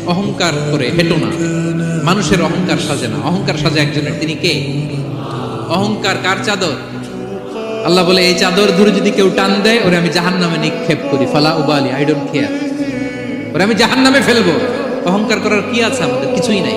অহংকার করে হেঁটো না। মানুষের অহংকার সাজে না, অহংকার সাজে একজনের, তিনি কে? অহংকার কার চাদর? আল্লাহ বলে এই চাদর ধরে যদি কেউ টান দেয় ওরে আমি জাহান্নামে নিক্ষেপ করি, ফালা উবালি, আই ডোন্ট কেয়ার, ওরে আমি জাহান্নামে ফেলবো। অহংকার করার কি আছে আমাদের? কিছুই নাই।